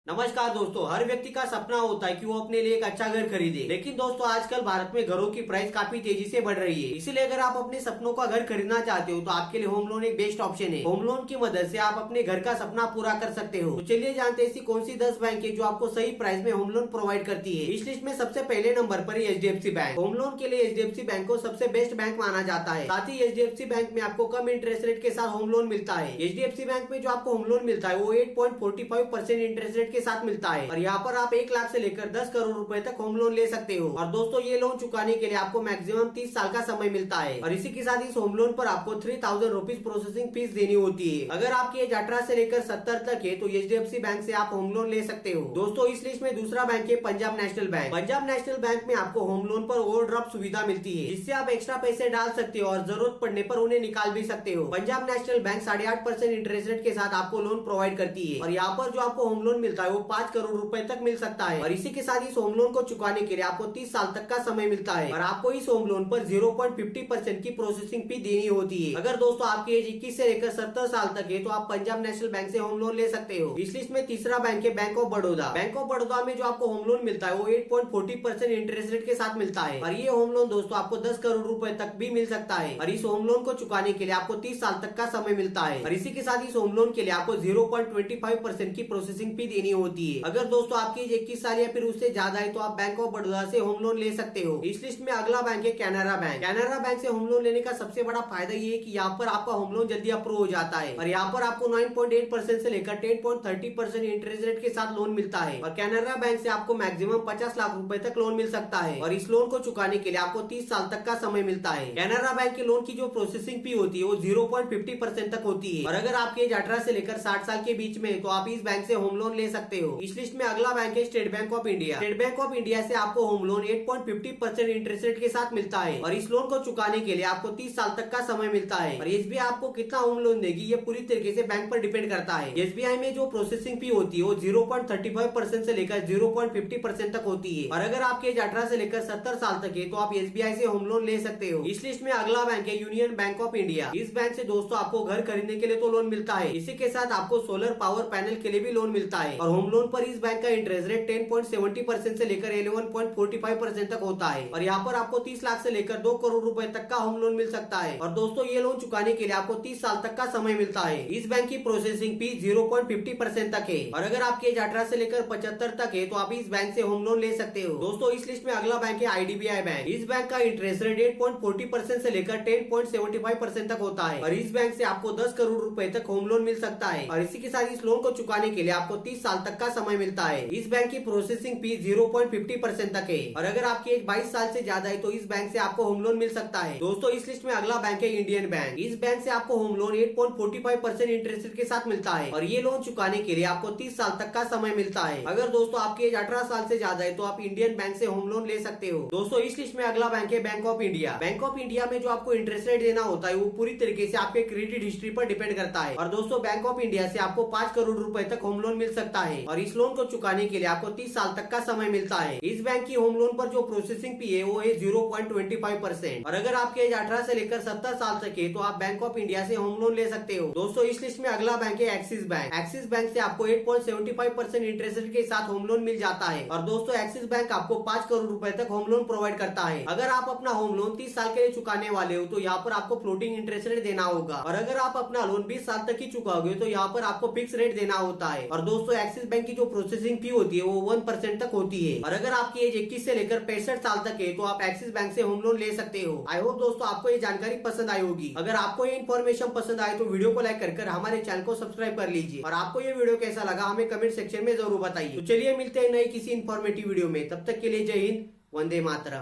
नमस्कार दोस्तों, हर व्यक्ति का सपना होता है कि वो अपने लिए एक अच्छा घर खरीदे। लेकिन दोस्तों आजकल भारत में घरों की प्राइस काफी तेजी से बढ़ रही है। इसीलिए अगर आप अपने सपनों का घर खरीदना चाहते हो तो आपके लिए होम लोन एक बेस्ट ऑप्शन है। होम लोन की मदद से आप अपने घर का सपना पूरा कर सकते हो। तो चलिए जानते हैं ऐसी कौन सी 10 बैंक है जो आपको सही प्राइस में होम लोन प्रोवाइड करती है। इस लिस्ट में सबसे पहले नंबर पर HDFC बैंक। होम लोन के लिए HDFC बैंक को सबसे बेस्ट बैंक माना जाता है। साथ ही HDFC बैंक में आपको कम इंटरेस्ट रेट के साथ होम लोन मिलता है। HDFC बैंक में जो आपको होम लोन मिलता है वो 8.45% इंटरेस्ट रेट के साथ मिलता है और यहाँ पर आप 1 लाख से लेकर 10 करोड़ रुपए तक होम लोन ले सकते हो। और दोस्तों ये लोन चुकाने के लिए आपको मैक्सिमम 30 साल का समय मिलता है और इसी के साथ इस होम लोन पर आपको 3000 रुपीज प्रोसेसिंग फीस देनी होती है। अगर आपकी एज 18 से लेकर 70 तक है तो HDFC बैंक से आप होम लोन ले सकते हो। दोस्तों इस लिस्ट में दूसरा बैंक है Punjab national bank. Punjab national bank में आपको होम लोन पर ओवरड्राफ्ट सुविधा मिलती है, जिससे आप एक्स्ट्रा पैसे डाल सकते हो और जरूरत पड़ने पर उन्हें निकाल भी सकते हो। Punjab national bank 8.5% interest rate के साथ आपको लोन प्रोवाइड करती है और यहाँ पर जो आपको होम लोन मिलता है वो 5 करोड़ रुपए तक मिल सकता है। और इसी के साथ इस होम लोन को चुकाने के लिए आपको 30 साल तक का समय मिलता है और आपको इस होम लोन पर 0.50% की प्रोसेसिंग फी देनी होती है। अगर दोस्तों आपकी एज 21 से लेकर 70 साल तक है तो आप पंजाब नेशनल बैंक से होम लोन ले सकते हो। इस लिस्ट में तीसरा बैंक है bank of Baroda. Bank of Baroda में जो आपको होम लोन मिलता है वो 8.40% इंटरेस्ट रेट के साथ मिलता है और ये होम लोन दोस्तों आपको 10 करोड़ रुपए तक भी मिल सकता है और इस होम लोन को चुकाने के लिए आपको 30 साल तक का समय मिलता है और इसी के साथ इस होम लोन के लिए आपको 0.25% की प्रोसेसिंग फी देनी होती है। अगर दोस्तों आपकी एज 21 साल या फिर उससे ज्यादा है तो आप बैंक ऑफ बड़ौदा से होम लोन ले सकते हो। इस लिस्ट में अगला बैंक है कैनरा बैंक। कैनरा बैंक से होम लोन लेने का सबसे बड़ा फायदा ये है कि यहाँ पर आपका होम लोन जल्दी अप्रूव हो जाता है और यहाँ पर आपको 9.8% से लेकर 10.30% इंटरेस्ट रेट के साथ लोन मिलता है और कैनरा बैंक से आपको मैक्सिमम 50 लाख रुपए तक लोन मिल सकता है और इस लोन को चुकाने के लिए आपको 30 साल तक का समय मिलता है। कैनरा बैंक के लोन की जो प्रोसेसिंग फी होती है वो 0.50% तक होती है और अगर आपकी एज 18 से लेकर 60 साल के बीच में तो आप इस बैंक से होम लोन ले सकते हो। इस लिस्ट में अगला बैंक है state bank of India. State bank of India से आपको होम लोन 8.50% इंटरेस्ट रेट के साथ मिलता है और इस लोन को चुकाने के लिए आपको 30 साल तक का समय मिलता है और SBI आपको कितना होम लोन देगी ये पूरी तरीके से बैंक पर डिपेंड करता है। SBI में जो प्रोसेसिंग फी होती है वो 0.35% से लेकर 0.50% तक होती है और अगर आपकी एज 18 से लेकर 70 साल तक है तो आप SBI से होम लोन ले सकते हो। इस लिस्ट में अगला बैंक है यूनियन बैंक ऑफ इंडिया। इस बैंक से दोस्तों आपको घर खरीदने के लिए तो लोन मिलता है, इसी के साथ आपको सोलर पावर पैनल के लिए भी लोन मिलता है और होम लोन पर इस बैंक का इंटरेस्ट रेट 10.70% से लेकर 11.45% तक होता है और यहाँ पर आपको 30 लाख से लेकर 2 करोड़ रुपए तक का होम लोन मिल सकता है और दोस्तों ये लोन चुकाने के लिए आपको 30 साल तक का समय मिलता है। इस बैंक की प्रोसेसिंग फी 0.50% तक है और अगर आपकी एज 18 से लेकर 75 तक है तो आप इस बैंक से होम लोन ले सकते हो। दोस्तों इस लिस्ट में अगला बैंक है IDBI बैंक। इस बैंक का इंटरेस्ट रेट 8.40% से लेकर 10.75% तक होता है और इस बैंक से आपको 10 करोड़ रुपए तक होम लोन मिल सकता है और इसी के साथ इस लोन को चुकाने के लिए आपको 30 साल तक का समय मिलता है। इस बैंक की प्रोसेसिंग फी 0.50% तक है और अगर आपकी एज 22 साल से ज्यादा है तो इस बैंक से आपको होम लोन मिल सकता है। दोस्तों इस लिस्ट में अगला बैंक है इंडियन बैंक। इस बैंक से आपको होम लोन 8.45% इंटरेस्ट रेट के साथ मिलता है और ये लोन चुकाने के लिए आपको 30 साल तक का समय मिलता है। अगर दोस्तों आपकी एज 18 साल से ज्यादा है तो आप इंडियन बैंक से होम लोन ले सकते हो। दोस्तों इस लिस्ट में अगला बैंक है bank of India. Bank of India में जो आपको इंटरेस्ट रेट देना होता है वो पूरी तरीके से आपके क्रेडिट हिस्ट्री पर डिपेंड करता है और दोस्तों बैंक ऑफ इंडिया से आपको 5 करोड़ रुपए तक होम लोन मिल सकता है और इस लोन को चुकाने के लिए आपको 30 साल तक का समय मिलता है। इस बैंक की होम लोन पर जो प्रोसेसिंग फी है वो है 0.25% और अगर आपके एज 18 से लेकर 70 साल तक है तो आप बैंक ऑफ इंडिया से होम लोन ले सकते हो। दोस्तों इस लिस्ट में अगला बैंक है एक्सिस बैंक। एक्सिस बैंक से आपको 8.75% इंटरेस्ट रेट के साथ होम लोन मिल जाता है और दोस्तों एक्सिस बैंक आपको 5 करोड़ रुपए तक होम लोन प्रोवाइड करता है। अगर आप अपना होम लोन 30 साल के लिए चुकाने वाले हो तो यहाँ पर आपको फ्लोटिंग इंटरेस्ट रेट देना होगा और अगर आप अपना लोन 20 साल तक ही चुकाओगे तो यहाँ पर आपको फिक्स रेट देना होता है और दोस्तों एक्सिस बैंक की जो प्रोसेसिंग फी होती है वो 1% तक होती है और अगर आपकी एज 21 से लेकर 65 साल तक है तो आप एक्सिस बैंक से होम लोन ले सकते हो। आई होप दोस्तों आपको ये जानकारी पसंद आई होगी। अगर आपको ये इन्फॉर्मेशन पसंद आए तो वीडियो को लाइक कर हमारे चैनल को सब्सक्राइब कर लीजिए और आपको ये वीडियो कैसा लगा हमें कमेंट सेक्शन में जरूर बताइए। तो चलिए मिलते हैं नई किसी इन्फॉर्मेटिव वीडियो में, तब तक के लिए जय हिंद, वंदे मातरम।